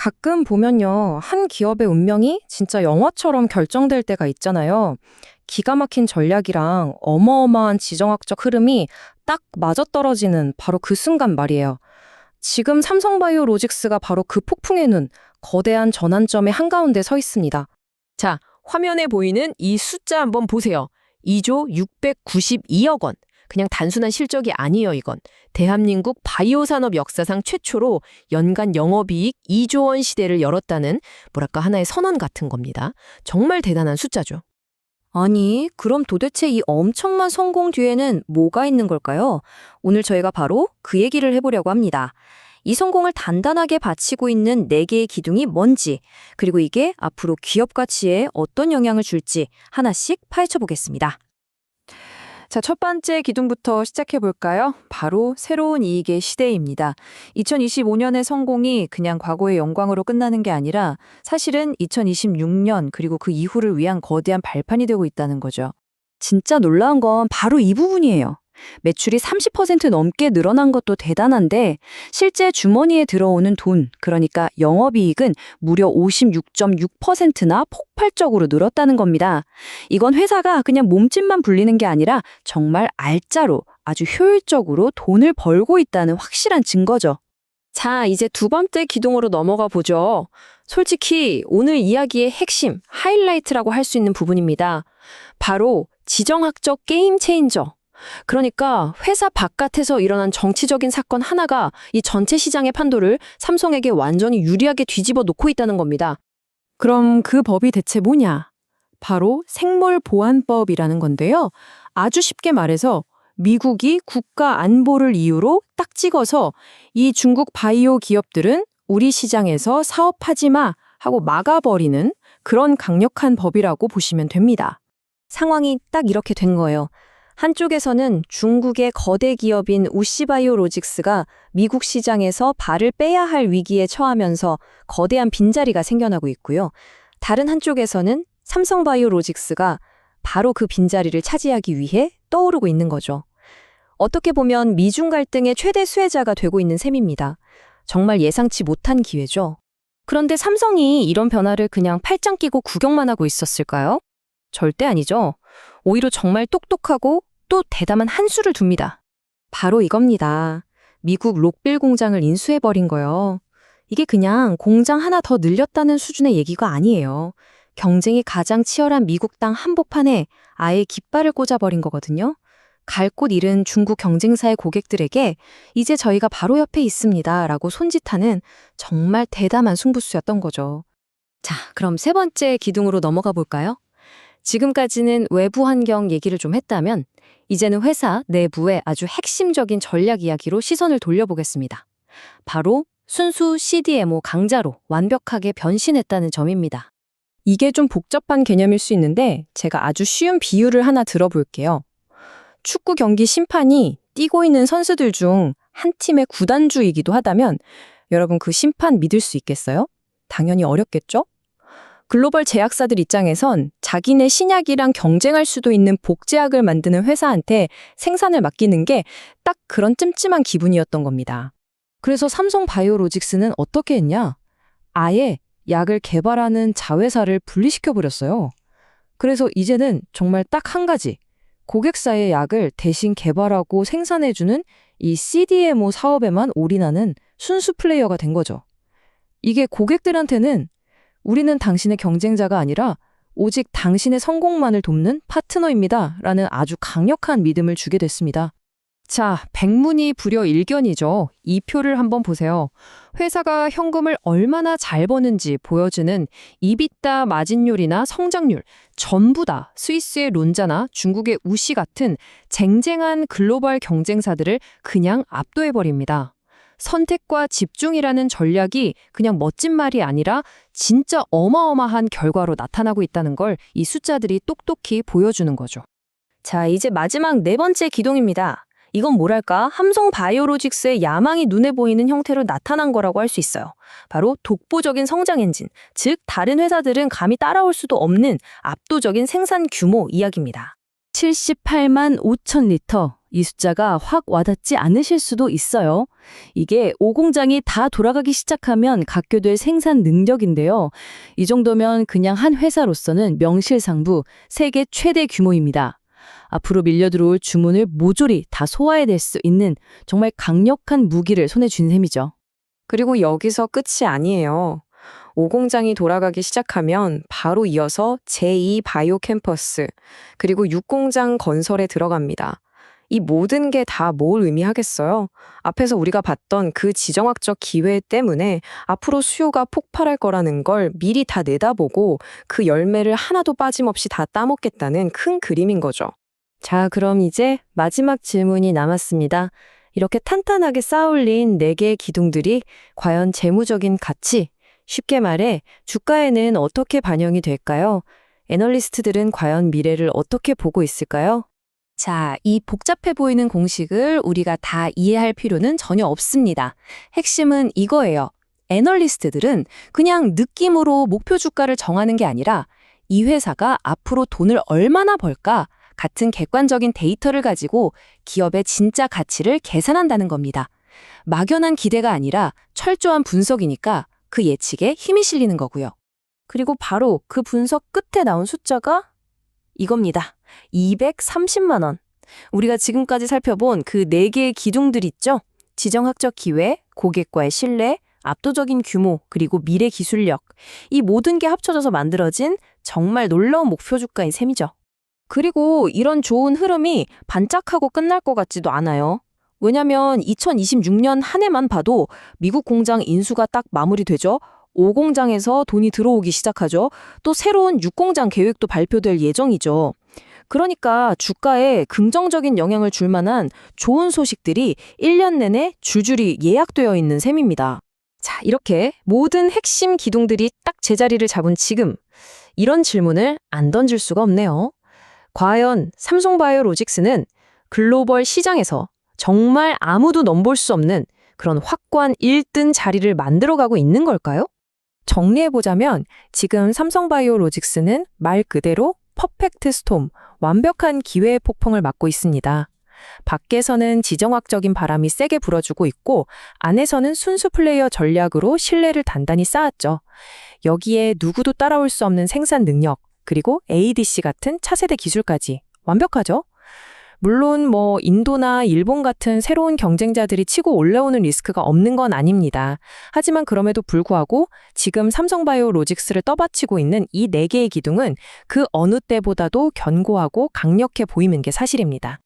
가끔 보면요, 한 기업의 운명이 진짜 영화처럼 결정될 때가 있잖아요. 기가 막힌 전략이랑 어마어마한 지정학적 흐름이 딱 맞아떨어지는 바로 그 순간 말이에요. 지금 삼성바이오로직스가 바로 그 폭풍의 눈, 거대한 전환점의 한가운데 서 있습니다. 자, 화면에 보이는 이 숫자 한번 보세요. 2조 692억 원. 그냥 단순한 실적이 아니에요, 이건. 대한민국 바이오 산업 역사상 최초로 연간 영업이익 2조 원 시대를 열었다는 뭐랄까 하나의 선언 같은 겁니다. 정말 대단한 숫자죠. 아니, 그럼 도대체 이 엄청난 성공 뒤에는 뭐가 있는 걸까요? 오늘 저희가 바로 그 얘기를 해보려고 합니다. 이 성공을 단단하게 받치고 있는 4개의 기둥이 뭔지, 그리고 이게 앞으로 기업 가치에 어떤 영향을 줄지 하나씩 파헤쳐 보겠습니다. 자, 첫 번째 기둥부터 시작해 볼까요? 바로 새로운 이익의 시대입니다. 2025년의 성공이 그냥 과거의 영광으로 끝나는 게 아니라 사실은 2026년 그리고 그 이후를 위한 거대한 발판이 되고 있다는 거죠. 진짜 놀라운 건 바로 이 부분이에요. 매출이 30% 넘게 늘어난 것도 대단한데 실제 주머니에 들어오는 돈, 그러니까 영업이익은 무려 56.6%나 폭발적으로 늘었다는 겁니다. 이건 회사가 그냥 몸집만 불리는 게 아니라 정말 알짜로 아주 효율적으로 돈을 벌고 있다는 확실한 증거죠. 자, 이제 두 번째 기둥으로 넘어가 보죠. 솔직히 오늘 이야기의 핵심, 하이라이트라고 할 수 있는 부분입니다. 바로 지정학적 게임 체인저. 그러니까 회사 바깥에서 일어난 정치적인 사건 하나가 이 전체 시장의 판도를 삼성에게 완전히 유리하게 뒤집어 놓고 있다는 겁니다. 그럼 그 법이 대체 뭐냐? 바로 생물보안법이라는 건데요. 아주 쉽게 말해서 미국이 국가 안보를 이유로 딱 찍어서 이 중국 바이오 기업들은 우리 시장에서 사업하지 마 하고 막아버리는 그런 강력한 법이라고 보시면 됩니다. 상황이 딱 이렇게 된 거예요. 한쪽에서는 중국의 거대 기업인 우시바이오로직스가 미국 시장에서 발을 빼야 할 위기에 처하면서 거대한 빈자리가 생겨나고 있고요. 다른 한쪽에서는 삼성바이오로직스가 바로 그 빈자리를 차지하기 위해 떠오르고 있는 거죠. 어떻게 보면 미중 갈등의 최대 수혜자가 되고 있는 셈입니다. 정말 예상치 못한 기회죠. 그런데 삼성이 이런 변화를 그냥 팔짱 끼고 구경만 하고 있었을까요? 절대 아니죠. 오히려 정말 똑똑하고 또 대담한 한 수를 둡니다. 바로 이겁니다. 미국 록빌 공장을 인수해버린 거요. 이게 그냥 공장 하나 더 늘렸다는 수준의 얘기가 아니에요. 경쟁이 가장 치열한 미국 땅 한복판에 아예 깃발을 꽂아버린 거거든요. 갈 곳 잃은 중국 경쟁사의 고객들에게 이제 저희가 바로 옆에 있습니다 라고 손짓하는 정말 대담한 승부수였던 거죠. 자, 그럼 세 번째 기둥으로 넘어가 볼까요? 지금까지는 외부 환경 얘기를 좀 했다면 이제는 회사 내부의 아주 핵심적인 전략 이야기로 시선을 돌려보겠습니다. 바로 순수 CDMO 강자로 완벽하게 변신했다는 점입니다. 이게 좀 복잡한 개념일 수 있는데 제가 아주 쉬운 비유를 하나 들어볼게요. 축구 경기 심판이 뛰고 있는 선수들 중 한 팀의 구단주이기도 하다면 여러분 그 심판 믿을 수 있겠어요? 당연히 어렵겠죠? 글로벌 제약사들 입장에선 자기네 신약이랑 경쟁할 수도 있는 복제약을 만드는 회사한테 생산을 맡기는 게 딱 그런 찜찜한 기분이었던 겁니다. 그래서 삼성바이오로직스는 어떻게 했냐? 아예 약을 개발하는 자회사를 분리시켜버렸어요. 그래서 이제는 정말 딱 한 가지, 고객사의 약을 대신 개발하고 생산해주는 이 CDMO 사업에만 올인하는 순수 플레이어가 된 거죠. 이게 고객들한테는 우리는 당신의 경쟁자가 아니라 오직 당신의 성공만을 돕는 파트너입니다 라는 아주 강력한 믿음을 주게 됐습니다. 자, 백문이 불여일견이죠. 이 표를 한번 보세요. 회사가 현금을 얼마나 잘 버는지 보여주는 이비타 마진율이나 성장률, 전부 다 스위스의 론자나 중국의 우시 같은 쟁쟁한 글로벌 경쟁사들을 그냥 압도해버립니다. 선택과 집중이라는 전략이 그냥 멋진 말이 아니라 진짜 어마어마한 결과로 나타나고 있다는 걸 이 숫자들이 똑똑히 보여주는 거죠. 자, 이제 마지막 네 번째 기둥입니다. 이건 뭐랄까? 삼성바이오로직스의 야망이 눈에 보이는 형태로 나타난 거라고 할 수 있어요. 바로 독보적인 성장 엔진, 즉 다른 회사들은 감히 따라올 수도 없는 압도적인 생산 규모 이야기입니다. 78만 5천 리터, 이 숫자가 확 와닿지 않으실 수도 있어요. 이게 오공장이 다 돌아가기 시작하면 갖게 될 생산 능력인데요. 이 정도면 그냥 한 회사로서는 명실상부 세계 최대 규모입니다. 앞으로 밀려들어올 주문을 모조리 다 소화해낼 수 있는 정말 강력한 무기를 손에 쥔 셈이죠. 그리고 여기서 끝이 아니에요. 오공장이 돌아가기 시작하면 바로 이어서 제2 바이오 캠퍼스, 그리고 6공장 건설에 들어갑니다. 이 모든 게 다 뭘 의미하겠어요? 앞에서 우리가 봤던 그 지정학적 기회 때문에 앞으로 수요가 폭발할 거라는 걸 미리 다 내다보고 그 열매를 하나도 빠짐없이 다 따먹겠다는 큰 그림인 거죠. 자, 그럼 이제 마지막 질문이 남았습니다. 이렇게 탄탄하게 쌓아올린 4개의 기둥들이 과연 재무적인 가치, 쉽게 말해 주가에는 어떻게 반영이 될까요? 애널리스트들은 과연 미래를 어떻게 보고 있을까요? 자, 이 복잡해 보이는 공식을 우리가 다 이해할 필요는 전혀 없습니다. 핵심은 이거예요. 애널리스트들은 그냥 느낌으로 목표 주가를 정하는 게 아니라 이 회사가 앞으로 돈을 얼마나 벌까 같은 객관적인 데이터를 가지고 기업의 진짜 가치를 계산한다는 겁니다. 막연한 기대가 아니라 철저한 분석이니까 그 예측에 힘이 실리는 거고요. 그리고 바로 그 분석 끝에 나온 숫자가 이겁니다. 230만 원. 우리가 지금까지 살펴본 그 4개의 기둥들 있죠? 지정학적 기회, 고객과의 신뢰, 압도적인 규모, 그리고 미래 기술력. 이 모든 게 합쳐져서 만들어진 정말 놀라운 목표 주가인 셈이죠. 그리고 이런 좋은 흐름이 반짝하고 끝날 것 같지도 않아요. 왜냐면 2026년 한 해만 봐도 미국 공장 인수가 딱 마무리되죠. 5공장에서 돈이 들어오기 시작하죠. 또 새로운 6공장 계획도 발표될 예정이죠. 그러니까 주가에 긍정적인 영향을 줄 만한 좋은 소식들이 1년 내내 줄줄이 예약되어 있는 셈입니다. 자, 이렇게 모든 핵심 기둥들이 딱 제자리를 잡은 지금 이런 질문을 안 던질 수가 없네요. 과연 삼성바이오로직스는 글로벌 시장에서 정말 아무도 넘볼 수 없는 그런 확고한 1등 자리를 만들어가고 있는 걸까요? 정리해보자면 지금 삼성바이오로직스는 말 그대로 퍼펙트 스톰, 완벽한 기회의 폭풍을 맞고 있습니다. 밖에서는 지정학적인 바람이 세게 불어주고 있고 안에서는 순수 플레이어 전략으로 신뢰를 단단히 쌓았죠. 여기에 누구도 따라올 수 없는 생산 능력, 그리고 ADC 같은 차세대 기술까지 완벽하죠? 물론 인도나 일본 같은 새로운 경쟁자들이 치고 올라오는 리스크가 없는 건 아닙니다. 하지만 그럼에도 불구하고 지금 삼성바이오로직스를 떠받치고 있는 이 4개의 기둥은 그 어느 때보다도 견고하고 강력해 보이는 게 사실입니다.